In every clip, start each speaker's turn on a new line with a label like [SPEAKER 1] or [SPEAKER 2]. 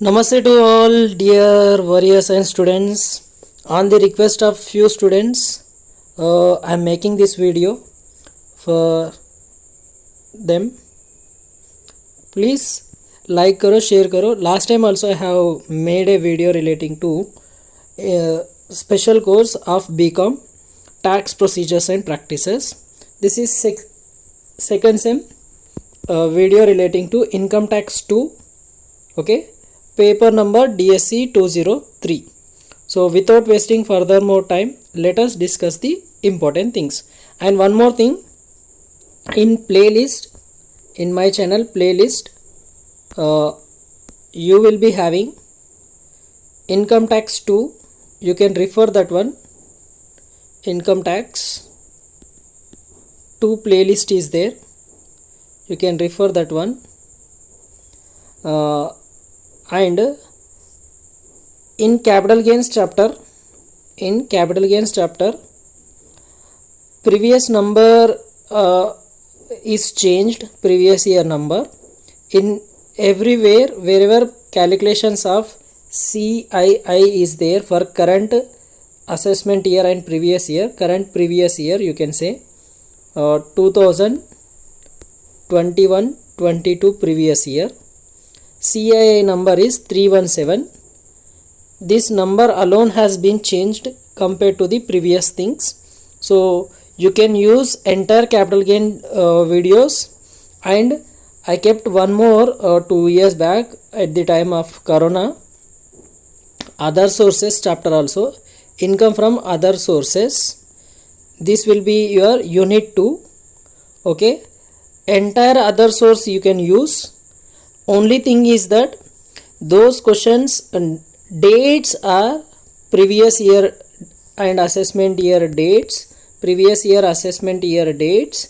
[SPEAKER 1] Namaste to all dear warrior science students. On the request of few students, I am making this video for them. Please like karo, share karo. Last time also I have made a video relating to a special course of BCom tax procedures and practices. This is second sem video relating to income tax 2. Okay. Paper number DSC 203. So without wasting further more time, let us discuss the important things. And one more thing, in playlist, in my channel playlist, you will be having income tax 2. You can refer that one. Income tax 2 playlist is there. You can refer that one. And in capital gains chapter, previous number is changed, previous year number. In everywhere, wherever calculations of CII is there for current assessment year and previous year, you can say 2021-22 previous year. CII number is 317. This number alone has been changed compared to the previous things. So you can use entire capital gain videos, and I kept one more 2 years back at the time of Corona. Other sources chapter also, income from other sources. This will be your unit 2. Okay, entire other source you can use. Only thing is that those questions dates are previous year and assessment year dates. Previous year assessment year dates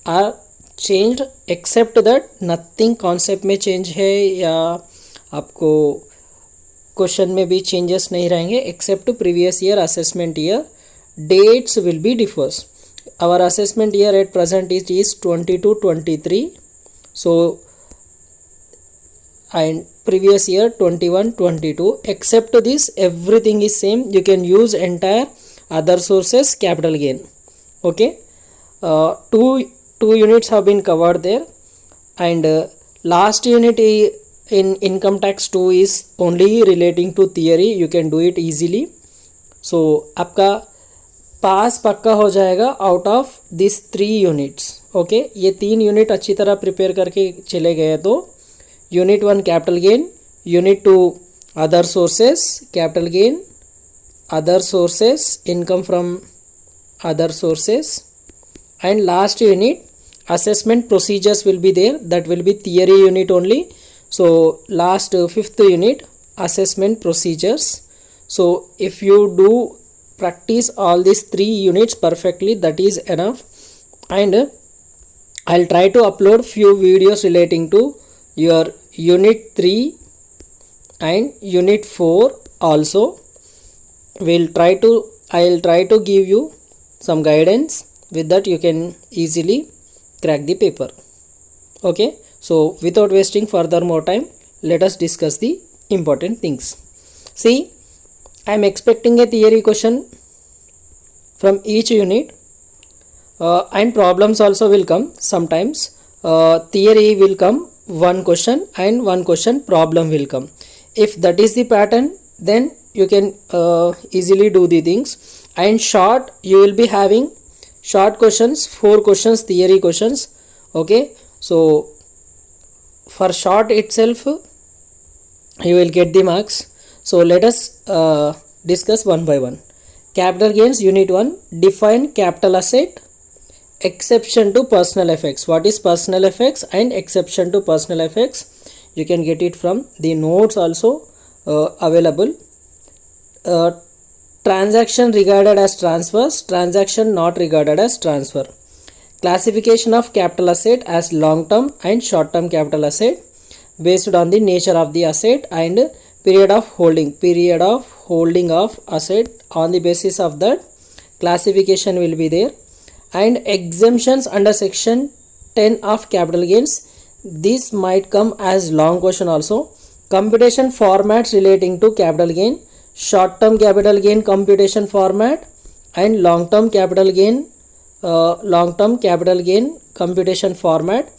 [SPEAKER 1] are changed, except that nothing concept में change है या आपको question में भी changes नहीं रहेंगे, except previous year assessment year dates will be differs. Our assessment year at present is 22-23. So and previous year 21-22, except this everything is same. You can use entire other sources capital gain. Okay, two units have been covered there, and last unit in income tax 2 is only relating to theory. You can do it easily. So आपका पास पक्का हो जाएगा out of these 3 units. Okay, ये 3 unit अच्छी तरह prepare करके चले गए तो Unit 1 capital gain, Unit 2 other sources capital gain, other sources income from other sources, and last unit assessment procedures will be there. That will be theory unit only. So last 5th unit assessment procedures. So if you do practice all these 3 units perfectly, that is enough. And I'll try to upload few videos relating to your unit 3 and unit 4 also. I'll try to give you some guidance. With that you can easily crack the paper. Okay, so without wasting further more time, let us discuss the important things. See, I am expecting a theory question from each unit, and problems also will come sometimes. Theory will come one question and one question problem will come. If that is the pattern, then you can easily do the things. And short, you will be having short questions, 4 questions, theory questions. Okay, so for short itself you will get the marks. So let us discuss one by one. Capital gains unit 1, define capital asset, exception to personal effects. What is personal effects and exception to personal effects? You can get it from the notes also available. Transaction regarded as transfers, transaction not regarded as transfer. Classification of capital asset as long term and short term capital asset based on the nature of the asset, and period of holding of asset. On the basis of that, classification will be there. And exemptions under section 10 of capital gains. This might come as long question also. computation formats relating to capital gain, short term capital gain computation format and long term capital gain computation format.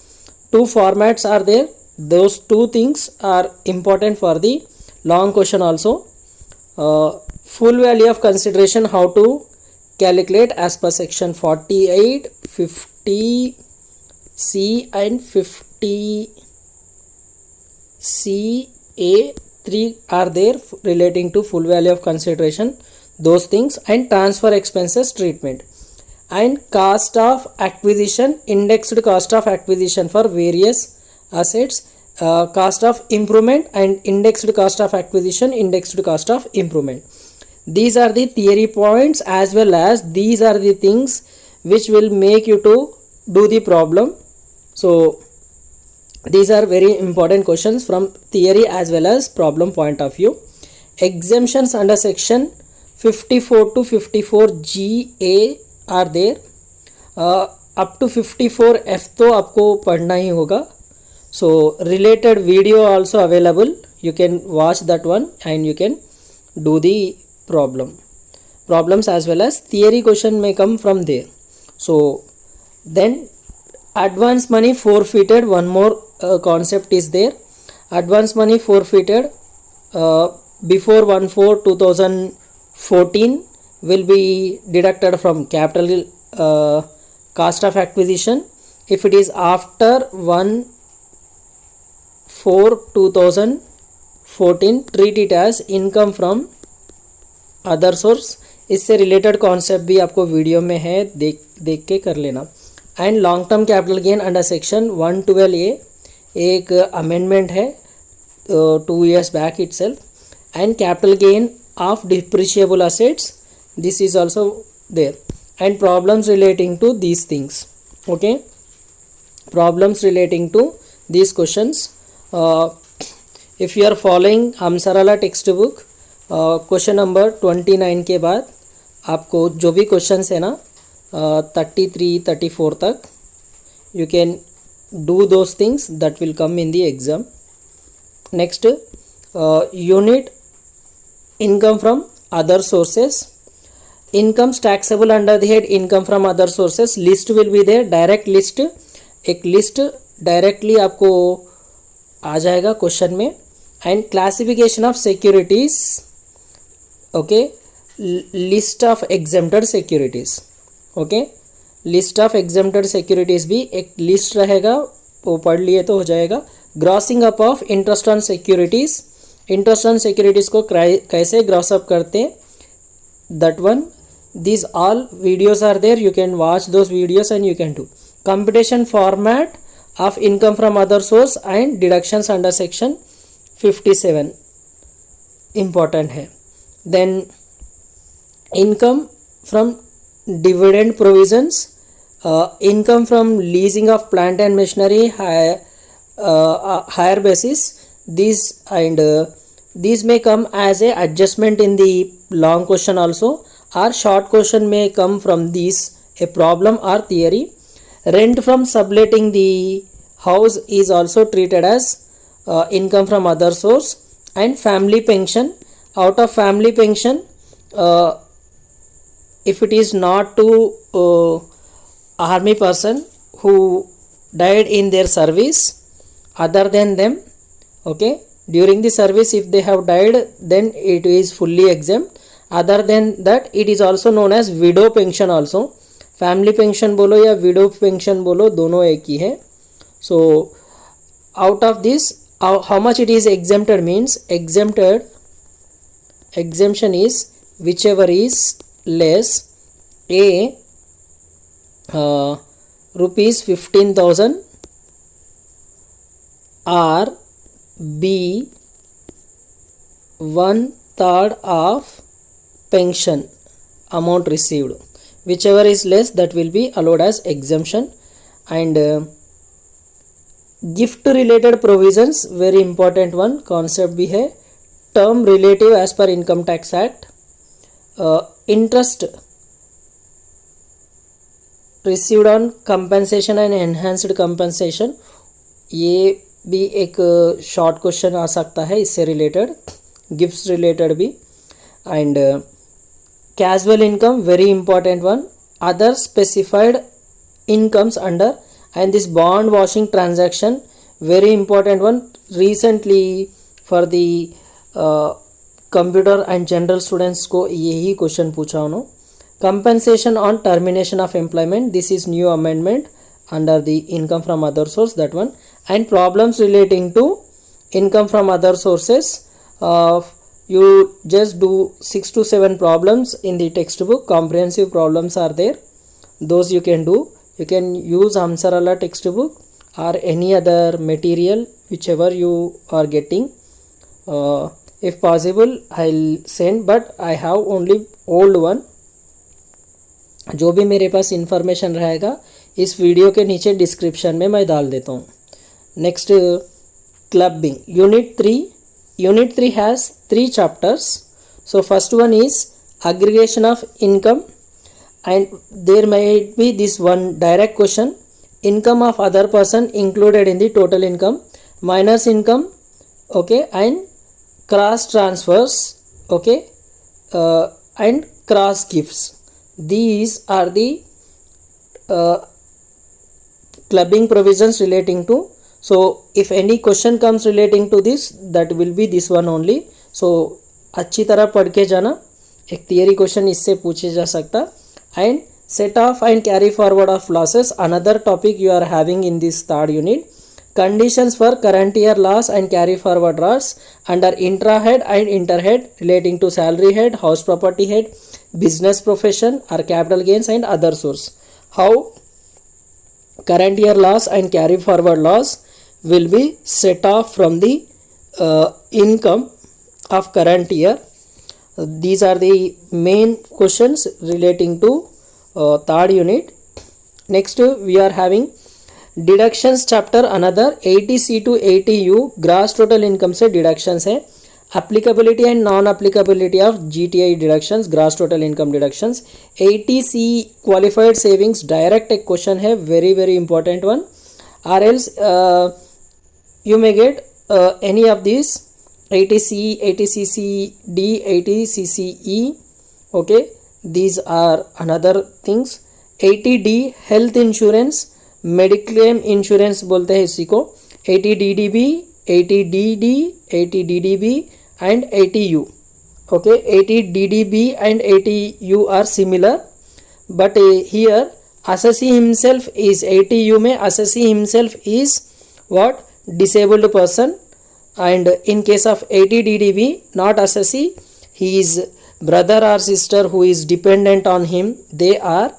[SPEAKER 1] Two formats are there. Those two things are important for the long question also. Full value of consideration, how to calculate as per section 48, 50 C and 50 C A 3 are there relating to full value of consideration, those things, and transfer expenses treatment, and cost of acquisition, indexed cost of acquisition for various assets, cost of improvement and indexed cost of acquisition, indexed cost of improvement. These are the theory points, as well as these are the things which will make you to do the problem. So these are very important questions from theory as well as problem point of view. Exemptions under section 54 to 54GA are there. Up to 54F तो आपको पढ़ना ही होगा. So related video also available. You can watch that one and you can do the problems as well as theory question may come from there. So then advance money forfeited, one more concept is there. Advance money forfeited before 1/4/2014 will be deducted from capital cost of acquisition. If it is after 1/4/2014, treat it as income from other source. इससे related concept भी आपको video में है, देख के कर लेना. And long term capital gain under section 112A एक अमेंडमेंट है 2 years back itself. And capital gain of depreciable assets, this is also there. And problems relating to these things. Okay, problems relating to these questions. If you are following हम Sarla text book, question number 29 के बाद आपको जो भी questions है ना 33, 34 तक, you can do those things that will come in the exam. Next, unit income from other sources. Incomes taxable under the head income from other sources. List will be there, direct list, एक list directly आपको आ जाएगा question में. And classification of securities. Okay, list of exempted securities. Okay, list of exempted securities भी एक list रहेगा, वो पढ़ लिए तो हो जाएगा. Grossing up of interest on securities. Interest on securities को कैसे ग्रॉस अप करते हैं, that one. these all videos are there, you can watch those videos and you can do. Computation format of income from other source and deductions under section 57 important है. Then income from dividend provisions, income from leasing of plant and machinery, higher basis, these and these may come as a adjustment in the long question also, or short question may come from these, a problem or theory. Rent from subletting the house is also treated as income from other source. And family pension, out of family pension, if it is not to army person who died in their service, other than them, okay, during the service if they have died, then it is fully exempt. Other than that, it is also known as widow pension also. Family pension बोलो या window pension बोलो, दोनों एक ही है. So out of this how much it is exempted means exemption is whichever is less. A rupees 15,000 or B 1/3 of pension amount received. Whichever is less, that will be allowed as exemption. And gift related provisions, very important one concept भी है. Term relative as per income tax act. Interest received on compensation and enhanced compensation, ये भी एक short question आ सकता है इससे related, gifts related भी. And casual income very important one. Other specified incomes under and this bond washing transaction very important one. Recently for the computer and general students को यही क्वेश्चन पूछा उन्होंने. compensation on termination of employment, this is new amendment under the income from other source, that one. And problems relating to income from other sources, you just do 6 to 7 problems in the textbook. Comprehensive problems are there, those you can do. You can use Amsarala textbook or any other material whichever you are getting. If possible I'll send, but I have only old one. जो भी मेरे पास information रहेगा इस video के नीचे description में मैं डाल देता हूँ. Next, clubbing unit 3 has 3 chapters. So first one is aggregation of income, and there might be this one direct question, income of other person included in the total income, minus income, okay, and cross transfers, okay, and cross gifts. These are the clubbing provisions relating to. So if any question comes relating to this, that will be this one only. So अच्छी तरह पढ़ के जाना, एक theory question इससे पूछे जा सकता. And set off and carry forward of losses, another topic you are having in this third unit. Conditions for current year loss and carry forward loss under intra head and inter head relating to salary head, house property head, business profession or capital gains and other source. How current year loss and carry forward loss will be set off from the income of current year. These are the main questions relating to third unit. Next we are having deductions chapter, another 80C to 80U gross total income से deductions है. applicability and non applicability of GTI deductions, gross total income deductions. 80C qualified savings direct एक question है, very very important one, or else you may get any of these 80C, 80CCD, 80CCE, okay, these are another things. 80D health insurance, mediclaim insurance बोलते हैं इसी को. 80DDB, 80DD, 80DDB and 80U, okay. 80DDB and 80U are similar, but here assessee himself is 80U में assessee himself is what, disabled person. And in case of 80DDB, not assessee, his brother or sister who is dependent on him, they are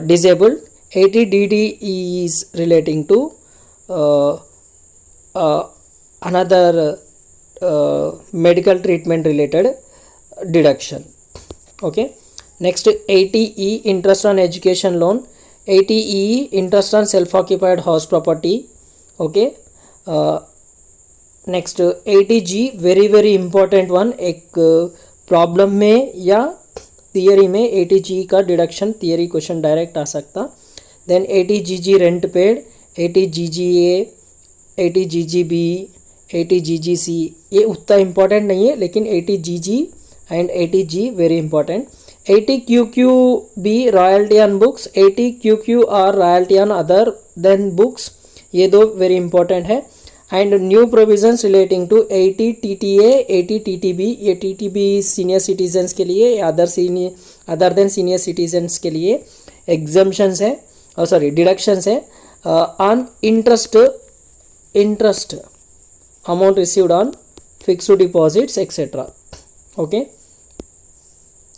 [SPEAKER 1] disabled. 80DD is relating to another medical treatment related deduction, okay. Next, 80E interest on education loan, 80E interest on self occupied house property, okay. Next 80G very very important one, एक problem में या theory में 80G का deduction theory question direct आ सकता. Then 80GG rent paid, 80GGA, 80GGB, 80GGC ये उतना important नहीं है, लेकिन 80GG and 80G very important. 80QQB royalty on books, 80QQR royalty on other than books, ये दो वेरी इंपॉर्टेंट है. And new provisions relating to 80TTA, 80TTB, ये TTB senior citizens के लिए, अदर देन सीनियर सिटीजन्स के लिए exemptions है, sorry deductions है on interest amount received on fixed deposits etcetera, okay.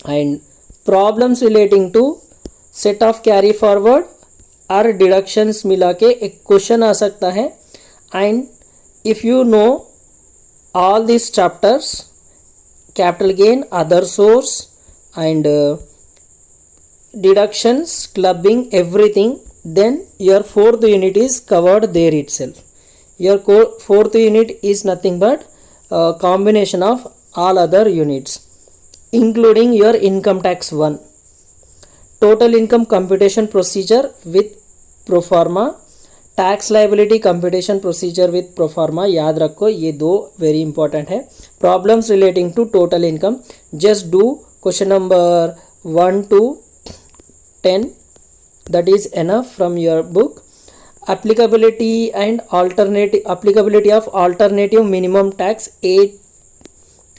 [SPEAKER 1] And problems relating to set off carry forward और deductions मिला के एक क्वेश्चन आ सकता है. And if you know all this chapters, capital gain, other source and deductions, clubbing, everything, then your fourth unit is covered there itself. Your fourth unit is nothing but a combination of all other units, including your income tax 1, total income computation procedure with pro forma, tax liability computation procedure with proforma, याद रखो ये दो very important है. Problems relating to total income, just do question number 1 to 10, that is enough from your book. Applicability of alternative minimum tax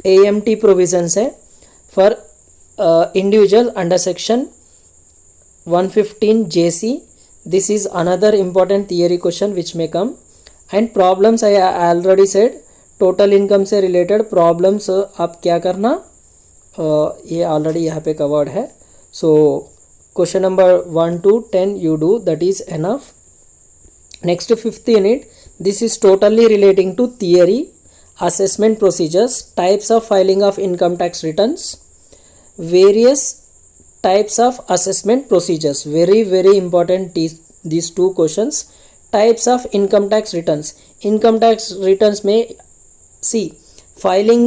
[SPEAKER 1] AMT provisions है for individual under section 115 JC. This is another important theory question which may come. And problems I already said, total income से related problems आप क्या करना, ये already यहाँ पे covered है. So question number 1 to 10 you do, that is enough. Next 5th unit, this is totally relating to theory, assessment procedures, types of filing of income tax returns, various types of assessment procedures. Very important these two questions. Types of income tax returns. Income tax returns में see filing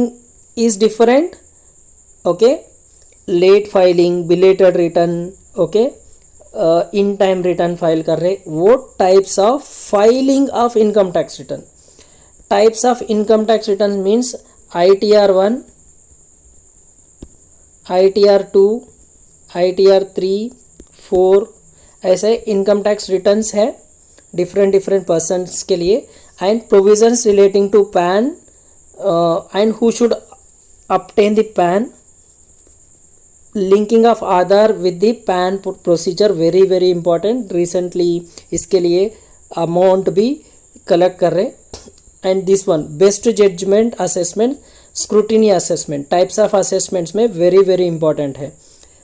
[SPEAKER 1] is different. Okay, late filing, belated return, okay, in time return file कर रहे, वो types of filing of income tax return. Types of income tax return means ITR 1, ITR 2, ITR 3, 4, ऐसे income tax returns है different persons के लिए. And provisions relating to PAN and who should obtain the PAN, linking of Aadhaar with the PAN procedure, very important. Recently इसके लिए amount भी collect कर रहे. And this one best judgement assessment, scrutiny assessment, types of assessments में very important है.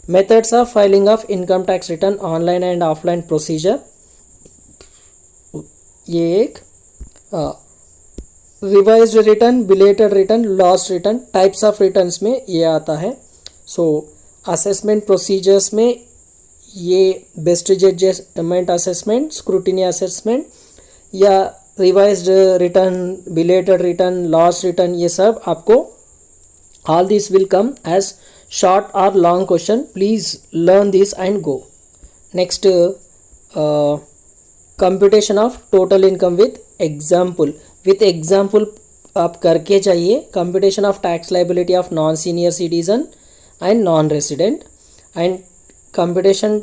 [SPEAKER 1] Methods of filing of income tax return, online and offline procedure, ये एक revised return, belated return, lost return, types of returns में ये आता है. So assessment procedures में ये best judgement assessment, scrutiny assessment या revised return, belated return, lost return, ये सब आपको all this will come as short or long question. Please learn this and go. Next computation of total income with example. With example आप करके चाहिए. Computation of tax liability of non-senior citizen and non-resident, and computation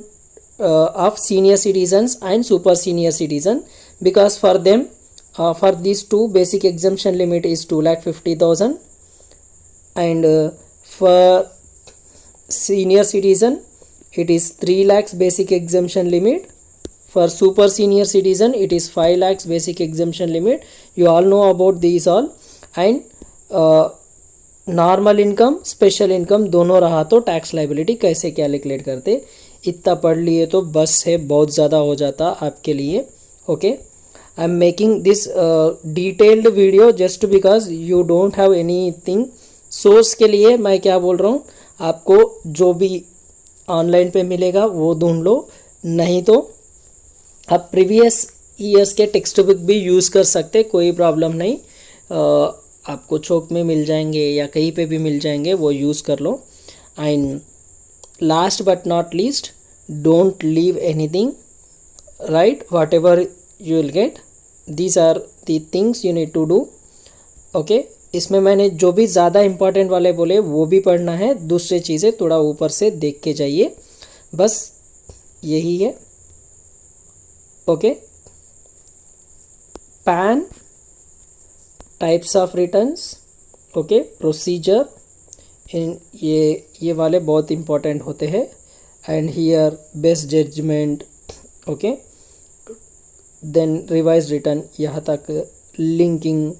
[SPEAKER 1] of senior citizens and super senior citizen, because for them for these two basic exemption limit is 2,50,000 and for senior citizen it is 3 lakhs basic exemption limit. For super senior citizen it is 5 lakhs basic exemption limit. You all know about these all. And normal income, special income दोनों रहा तो tax liability कैसे calculate करते, इतना पढ़ लिए तो बस है, बहुत ज़्यादा हो जाता आपके लिए. Okay, I am making this detailed video just because you don't have anything. Source के लिए मैं क्या बोल रहा हूँ, आपको जो भी ऑनलाइन पे मिलेगा वो ढूंढ लो, नहीं तो आप प्रीवियस ईयर्स के टेक्स्ट बुक भी यूज़ कर सकते, कोई प्रॉब्लम नहीं. आपको चौक में मिल जाएंगे या कहीं पे भी मिल जाएंगे, वो यूज़ कर लो. And last but not least, don't leave anything, right, whatever you will get, these are the things you need to do. Okay, इसमें मैंने जो भी ज़्यादा इंपॉर्टेंट वाले बोले वो भी पढ़ना है, दूसरी चीज़ें थोड़ा ऊपर से देख के जाइए, बस यही है. Okay, PAN, types of returns, okay, procedure, इन ये वाले बहुत इंपॉर्टेंट होते हैं. And here best judgement, okay, then revise return, यहाँ तक लिंकिंग,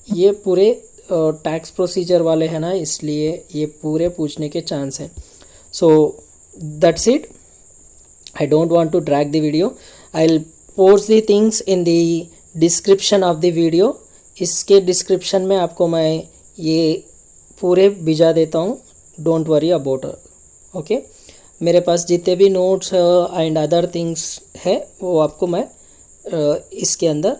[SPEAKER 1] ये पूरे टैक्स प्रोसीजर वाले हैं ना, इसलिए ये पूरे पूछने के चांस हैं. So that's it. I don't want to drag the video. I will post the things in the description of the video. इसके डिस्क्रिप्शन में आपको मैं ये पूरे भिजा देता हूँ, डोंट वरी अबाउट. ओके, मेरे पास जितने भी नोट्स एंड अदर थिंग्स है वो आपको मैं इसके अंदर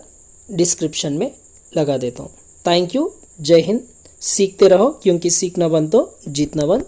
[SPEAKER 1] डिस्क्रिप्शन में लगा देता हूँ. थैंक यू, जय हिंद. सीखते रहो, क्योंकि सीखना बंद तो जीतना बंद